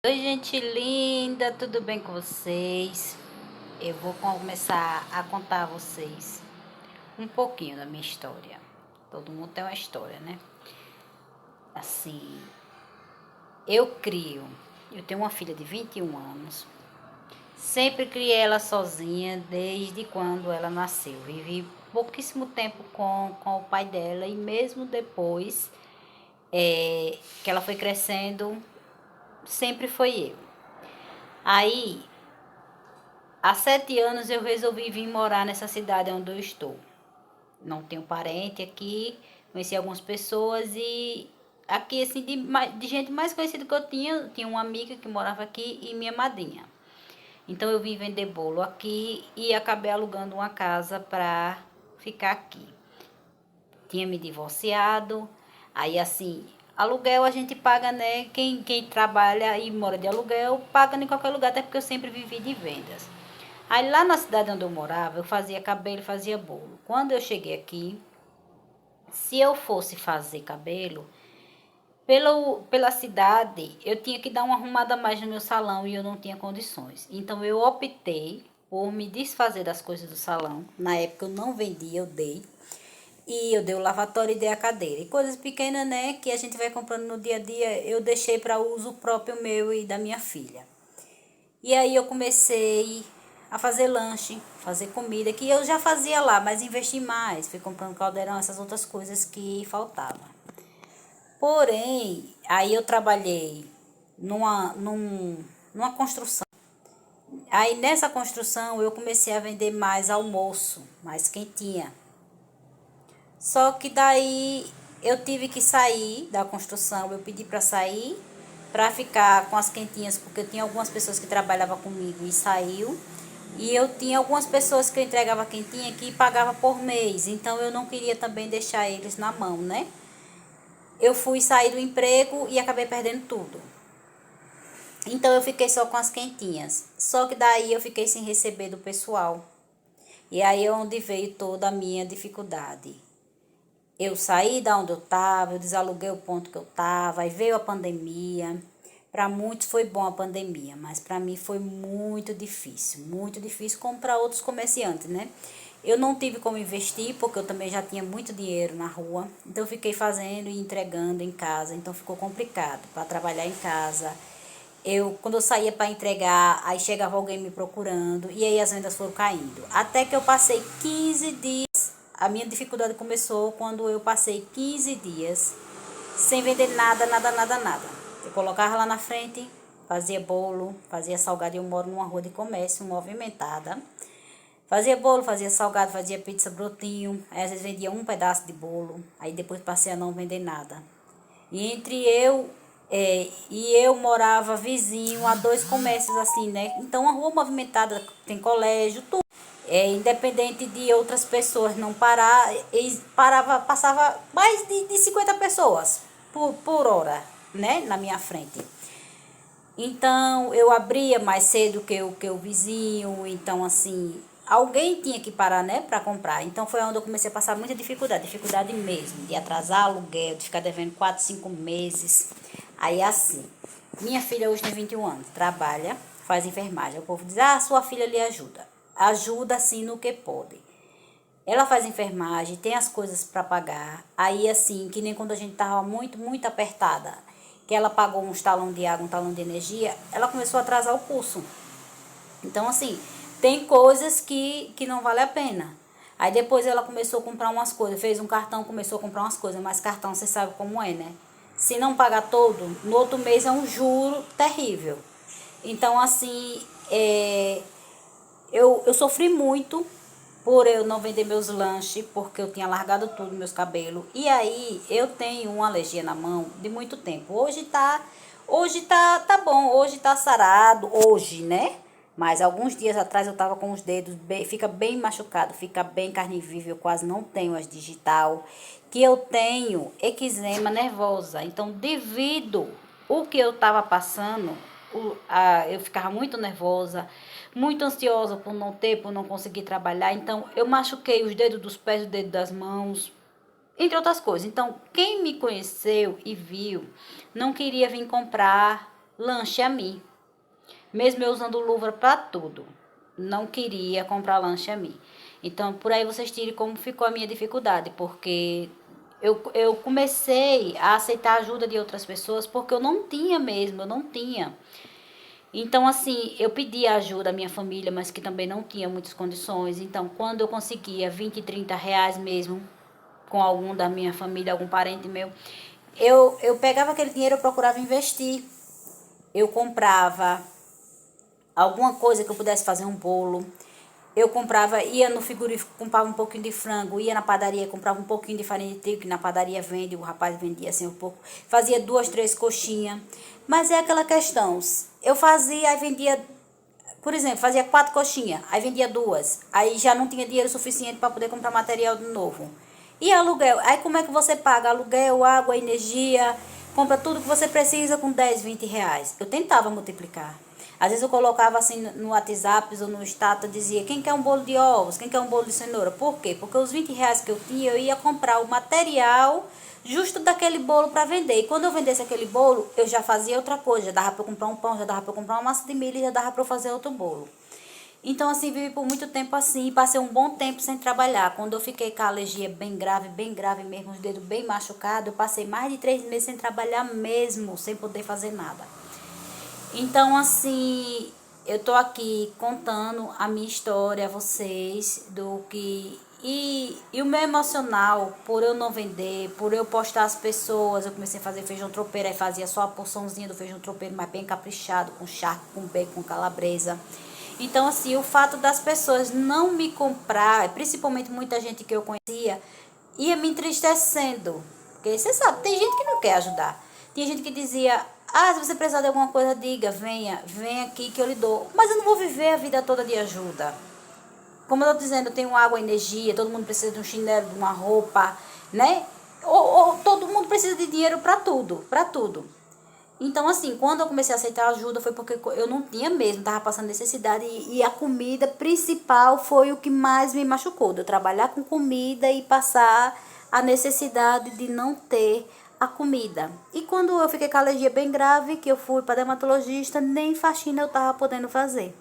Oi, gente linda, tudo bem com vocês? Eu vou começar a contar a vocês um pouquinho da minha história. Todo mundo tem uma história, né? Assim, eu tenho uma filha de 21 anos. Sempre criei ela sozinha desde quando ela nasceu. Vivi pouquíssimo tempo com o pai dela e mesmo depois que ela foi crescendo, sempre foi eu. Aí, há 7 anos eu resolvi vir morar nessa cidade onde eu estou. Não tenho parente aqui, conheci algumas pessoas e aqui, assim, de gente mais conhecida que eu tinha uma amiga que morava aqui e minha madrinha. Então eu vim vender bolo aqui e acabei alugando uma casa para ficar aqui. Tinha me divorciado, aí assim, aluguel a gente paga, né? Quem trabalha e mora de aluguel paga em qualquer lugar, até porque eu sempre vivi de vendas. Aí lá na cidade onde eu morava, eu fazia cabelo e fazia bolo. Quando eu cheguei aqui, se eu fosse fazer cabelo, pela cidade, eu tinha que dar uma arrumada a mais no meu salão e eu não tinha condições. Então eu optei por me desfazer das coisas do salão. Na época eu não vendia, eu dei. E eu dei o lavatório e dei a cadeira. E coisas pequenas, né, que a gente vai comprando no dia a dia, eu deixei para uso próprio meu e da minha filha. E aí eu comecei a fazer lanche, fazer comida, que eu já fazia lá, mas investi mais, fui comprando caldeirão, essas outras coisas que faltavam. Porém, aí eu trabalhei numa construção. Aí nessa construção eu comecei a vender mais almoço, mais quentinha. Só que daí eu tive que sair da construção, eu pedi para sair, para ficar com as quentinhas, porque eu tinha algumas pessoas que trabalhavam comigo e saiu. E eu tinha algumas pessoas que eu entregava quentinha que pagava por mês, então eu não queria também deixar eles na mão, né? Eu fui sair do emprego e acabei perdendo tudo. Então eu fiquei só com as quentinhas. Só que daí eu fiquei sem receber do pessoal. E aí é onde veio toda a minha dificuldade. Eu saí da onde eu estava, eu desaluguei o ponto que eu estava, aí veio a pandemia. Para muitos foi bom a pandemia, mas para mim foi muito difícil como para outros comerciantes, né? Eu não tive como investir porque eu também já tinha muito dinheiro na rua, então eu fiquei fazendo e entregando em casa, então ficou complicado para trabalhar em casa. Quando eu saía para entregar, aí chegava alguém me procurando e aí as vendas foram caindo. Até que eu passei 15 dias. A minha dificuldade começou quando eu passei 15 dias sem vender nada, nada, nada, nada. Eu colocava lá na frente, fazia bolo, fazia salgado. Eu moro numa rua de comércio movimentada. Fazia bolo, fazia salgado, fazia pizza brotinho. Aí às vezes vendia um pedaço de bolo. Aí depois passei a não vender nada. E eu morava vizinho a dois comércios assim, né? Então a rua movimentada, tem colégio, tudo. Independente de outras pessoas não parar, passava mais de 50 pessoas por hora, né? Na minha frente. Então eu abria mais cedo que o vizinho, então assim, alguém tinha que parar, né, para comprar. Então foi onde eu comecei a passar muita dificuldade mesmo, de atrasar aluguel, de ficar devendo 4, 5 meses. Aí assim, minha filha hoje tem 21 anos, trabalha, faz enfermagem. O povo diz: "Ah, sua filha lhe ajuda". Ajuda assim no que pode. Ela faz enfermagem, tem as coisas para pagar. Aí assim, que nem quando a gente tava muito apertada, que ela pagou um talão de água, um talão de energia, ela começou a atrasar o curso. Então assim, tem coisas que não vale a pena. Aí depois ela começou a comprar umas coisas, fez um cartão, começou a comprar umas coisas, mas cartão você sabe como é, né? Se não pagar todo, no outro mês é um juro terrível. Então assim, eu sofri muito por eu não vender meus lanches, porque eu tinha largado tudo, meus cabelos. E aí eu tenho uma alergia na mão de muito tempo. Hoje tá bom, hoje tá sarado, hoje, né? Mas alguns dias atrás eu tava com os dedos, fica bem machucado, fica bem carne viva, eu quase não tenho as digital. Que eu tenho eczema nervosa. Então, devido o que eu tava passando, eu ficava muito nervosa, muito ansiosa por não conseguir trabalhar. Então, eu machuquei os dedos dos pés, os dedos das mãos, entre outras coisas. Então, quem me conheceu e viu, não queria vir comprar lanche a mim. Mesmo eu usando luva para tudo. Não queria comprar lanche a mim. Então, por aí vocês tirem como ficou a minha dificuldade, porque eu comecei a aceitar a ajuda de outras pessoas porque eu não tinha mesmo, eu não tinha. Então, assim, eu pedi ajuda à minha família, mas que também não tinha muitas condições. Então, quando eu conseguia 20, 30 reais mesmo, com algum da minha família, algum parente meu, eu pegava aquele dinheiro e procurava investir. Eu comprava alguma coisa que eu pudesse fazer um bolo. Eu comprava, ia no frigorífico, comprava um pouquinho de frango, ia na padaria, comprava um pouquinho de farinha de trigo, que na padaria vende, o rapaz vendia assim um pouco. Fazia 2, 3 coxinhas. Mas é aquela questão, eu fazia, aí vendia, por exemplo, fazia 4 coxinhas, aí vendia 2. Aí já não tinha dinheiro suficiente para poder comprar material de novo. E aluguel? Aí como é que você paga? Aluguel, água, energia, compra tudo que você precisa com 10, 20 reais. Eu tentava multiplicar. Às vezes eu colocava assim no WhatsApp ou no status, dizia, quem quer um bolo de ovos, quem quer um bolo de cenoura? Por quê? Porque os 20 reais que eu tinha, eu ia comprar o material justo daquele bolo para vender. E quando eu vendesse aquele bolo, eu já fazia outra coisa. Já dava para eu comprar um pão, já dava para eu comprar uma massa de milho, já dava para eu fazer outro bolo. Então, assim, vivi por muito tempo assim, passei um bom tempo sem trabalhar. Quando eu fiquei com a alergia bem grave mesmo, os dedos bem machucados, eu passei mais de 3 meses sem trabalhar mesmo, sem poder fazer nada. Então, assim, eu tô aqui contando a minha história a vocês do que. E o meu emocional, por eu não vender, por eu postar as pessoas, eu comecei a fazer feijão tropeiro, aí fazia só a porçãozinha do feijão tropeiro, mas bem caprichado, com charque, com bacon, com calabresa. Então, assim, o fato das pessoas não me comprar, principalmente muita gente que eu conhecia, ia me entristecendo. Porque você sabe, tem gente que não quer ajudar. Tinha gente que dizia, se você precisar de alguma coisa, diga, venha aqui que eu lhe dou. Mas eu não vou viver a vida toda de ajuda. Como eu tô dizendo, eu tenho água, energia, todo mundo precisa de um chinelo, de uma roupa, né? Ou todo mundo precisa de dinheiro para tudo, para tudo. Então, assim, quando eu comecei a aceitar ajuda foi porque eu não tinha mesmo, tava passando necessidade e a comida principal foi o que mais me machucou, de eu trabalhar com comida e passar a necessidade de não ter a comida. E quando eu fiquei com a alergia bem grave, que eu fui para dermatologista, nem faxina eu tava podendo fazer.